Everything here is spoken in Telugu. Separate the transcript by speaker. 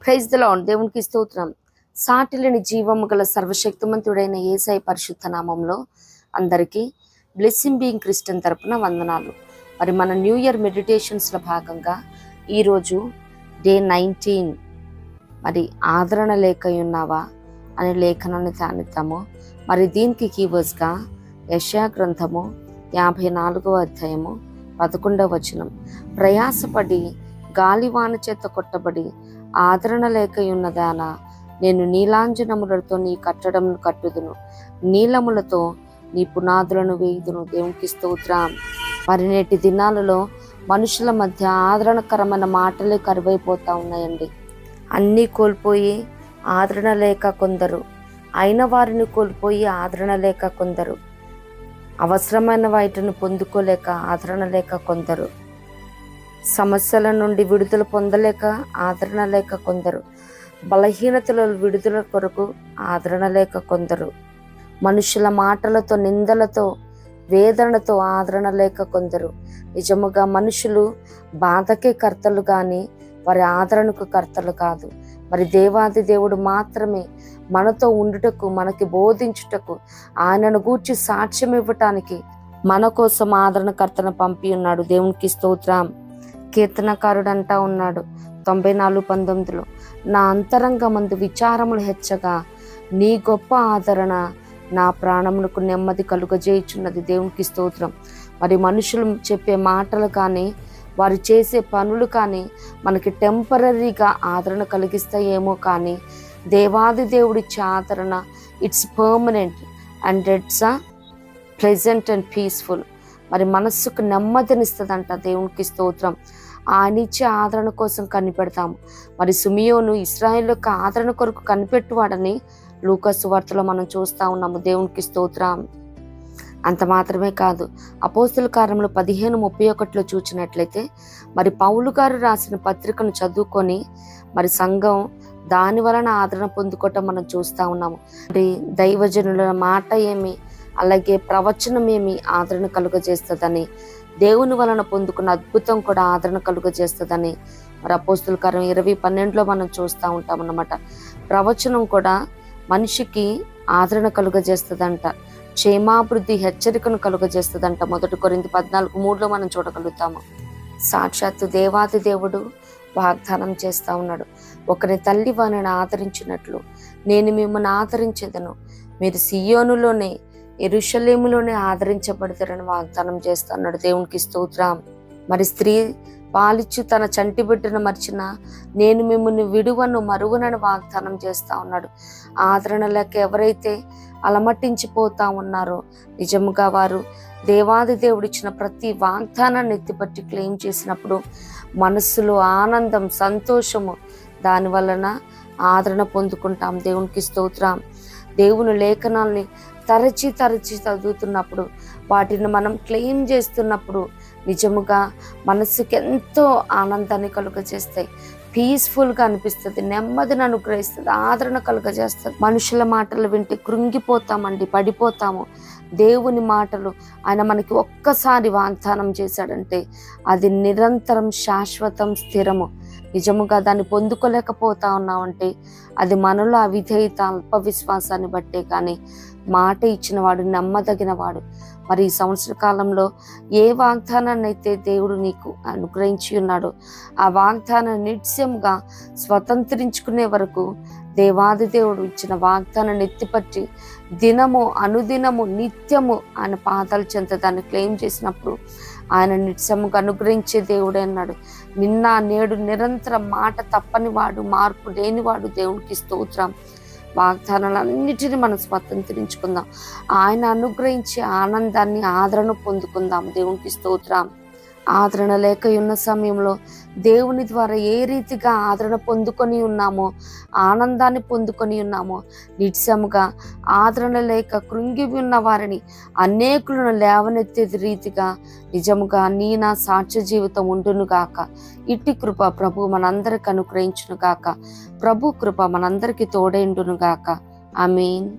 Speaker 1: Praise the lord. దేవునికి స్తోత్రం. సాటిలేని జీవము గల సర్వశక్తిమంతుడైన యేసయ్య పరిశుద్ధ నామంలో అందరికీ బ్లెస్సింగ్ బీయింగ్ క్రిస్టియన్ తరపున వందనాలు. మరి మన న్యూ ఇయర్ మెడిటేషన్స్లో భాగంగా ఈరోజు డే 19 మరి ఆదరణ లేక ఉన్నావా అనే లేఖనాన్ని ధ్యానిద్దాము. మరి దీనికి కీవర్డ్స్గా యెషయా గ్రంథము 54వ అధ్యాయము 11వ వచనం. ప్రయాసపడి గాలివాన చేత కొట్టబడి ఆదరణ లేక ఉన్నదానా, నేను నీలాంజనములతో నీ కట్టడమును కట్టుదును, నీలములతో నీ పునాదులను వేయుదును. దేవునికి స్తోత్రం. మరి నేటి దినాలలో మనుషుల మధ్య ఆదరణకరమైన మాటలే కరువైపోతూ ఉన్నాయండి. అన్నీ కోల్పోయి ఆదరణ లేక కొందరు, అయిన వారిని కోల్పోయి ఆదరణ లేక కొందరు, అవసరమైన వాటిని పొందుకోలేక ఆదరణ లేక కొందరు, సమస్యల నుండి విడుదల పొందలేక ఆదరణ లేక కొందరు, బలహీనతల విడుదల కొరకు ఆదరణ లేక కొందరు, మనుషుల మాటలతో నిందలతో వేదనతో ఆదరణ లేక కొందరు. నిజముగా మనుషులు బాధకే కర్తలు కానీ వారి ఆదరణకు కర్తలు కాదు. మరి దేవాది దేవుడు మాత్రమే మనతో ఉండుటకు, మనకి బోధించుటకు, ఆయనను గూర్చి సాక్ష్యం ఇవ్వటానికి మన కోసం ఆదరణకర్తను పంపి ఉన్నాడు. దేవునికి స్తోత్రం. కీర్తనకారుడు అంటా ఉన్నాడు 94:19, నా అంతరంగమందు విచారములు హెచ్చగా నీ గొప్ప ఆదరణ నా ప్రాణములకు నెమ్మది కలుగజేయుచున్నది. దేవునికి స్తోత్రం. మరి మనుషులు చెప్పే మాటలు కానీ వారు చేసే పనులు కానీ మనకి టెంపరీగా ఆదరణ కలిగిస్తాయేమో, కానీ దేవాది దేవుడిచ్చే ఆదరణ it's permanent and it's pleasant and peaceful. మరి మనస్సుకు నెమ్మదినిస్తుందంట. దేవునికి స్తోత్రం. ఆయన ఇచ్చే ఆదరణ కోసం కనిపెడతాము. మరి సిమియోను ఇశ్రాయేలు యొక్క ఆదరణ కొరకు కనిపెట్టువాడని లూకా సువార్తలో మనం చూస్తూ ఉన్నాము. దేవునికి స్తోత్రం. అంత మాత్రమే కాదు, అపోస్తుల కార్యములు 15:31 చూసినట్లయితే మరి పౌలు గారు రాసిన పత్రికను చదువుకొని మరి సంఘం దాని వలన ఆదరణ పొందుకోవటం మనం చూస్తూ ఉన్నాము. మరి దైవజనుల మాట ఏమి, అలాగే ప్రవచనం ఏమి ఆదరణ కలుగజేస్తుందని, దేవుని వలన పొందుకున్న అద్భుతం కూడా ఆదరణ కలుగజేస్తుందని మరి అపోస్తుల కార్యం 20:12 మనం చూస్తూ ఉంటాం అన్నమాట. ప్రవచనం కూడా మనిషికి ఆదరణ కలుగజేస్తుందంట, క్షేమాభివృద్ధి హెచ్చరికను కలుగజేస్తుందంట. 1 కొరింథీ 14:3 మనం చూడగలుగుతాము. సాక్షాత్తు దేవాది దేవుడు వాగ్దానం చేస్తూ ఉన్నాడు, ఒకరి తల్లి వారిని ఆదరించినట్లు నేను మిమ్మల్ని ఆదరించేదను, మీరు సియోనులోనే యెరూషలేములోనే ఆదరించబడతారని వాగ్దానం చేస్తున్నాడు. దేవునికి స్తోత్రం. మరి స్త్రీ పాలిచ్చు తన చంటి బిడ్డను మర్చిన నేను మిమ్మల్ని విడువను మరుగునని వాగ్దానం చేస్తూ ఉన్నాడు. ఆదరణ లేక ఎవరైతే అలమటించిపోతా ఉన్నారో నిజముగా వారు దేవాది దేవుడిచ్చిన ప్రతి వాగ్దానాన్ని ఎత్తిపట్టి క్లెయిమ్ చేసినప్పుడు మనస్సులో ఆనందం, సంతోషము, దాని వలన ఆదరణ పొందుకుంటాం. దేవునికి స్తోత్రం. దేవుని లేఖనాల్ని తరచి చదువుతున్నప్పుడు, వాటిని మనం క్లెయిమ్ చేస్తున్నప్పుడు నిజముగా మనసుకి ఎంతో ఆనందాన్ని కలుగజేస్తాయి, పీస్ఫుల్గా అనిపిస్తుంది, నెమ్మదిని అనుగ్రహిస్తుంది, ఆదరణ కలుగజేస్తుంది. మనుషుల మాటలు వింటే కృంగిపోతామండి, పడిపోతాము. దేవుని మాటలు ఆయన మనకి ఒక్కసారి వాగ్దానం చేశాడంటే అది నిరంతరం, శాశ్వతం, స్థిరము. నిజముగా దాన్ని పొందుకోలేకపోతా ఉన్నామంటే అది మనలో అవిధేయత, అల్ప విశ్వాసాన్ని బట్టే, కానీ మాట ఇచ్చిన వాడు నమ్మదగిన వాడు. మరి ఈ సంవత్సర కాలంలో ఏ వాగ్దానాన్ని అయితే దేవుడు నీకు అనుగ్రహించి ఉన్నాడో ఆ వాగ్దానాన్ని నిత్యంగా స్వతంత్రించుకునే వరకు దేవాది దేవుడు ఇచ్చిన వాగ్దానాన్ని ఎత్తిపట్టి దినము, అనుదినము, నిత్యము ఆయన పాదాల చెంత దాన్ని క్లెయిమ్ చేసినప్పుడు ఆయన నిత్యముగా అనుగ్రహించే దేవుడే అన్నాడు. నిన్న నేడు నిరంతరం మాట తప్పని వాడు, మార్పు లేనివాడు. దేవునికి స్తోత్రం. వాగ్దానాలన్నిటిని మనం స్వతంత్రించుకుందాం. ఆయన అనుగ్రహించే ఆనందాన్ని, ఆదరణ పొందుకుందాం. దేవునికి స్తోత్రం. ఆదరణ లేక ఉన్న సమయంలో దేవుని ద్వారా ఏ రీతిగా ఆదరణ పొందుకొని ఉన్నామో, ఆనందాన్ని పొందుకొని ఉన్నామో, నిత్యముగా ఆదరణ లేక కృంగి ఉన్న వారిని అనేకులను లేవనెత్తే రీతిగా నిజముగా నీ నా సాక్ష్య జీవితం ఉండునుగాక. ఇట్టి కృప ప్రభు మనందరికి అనుగ్రహించునుగాక. ప్రభు కృప మనందరికి తోడైండునుగాక. ఆమేన్.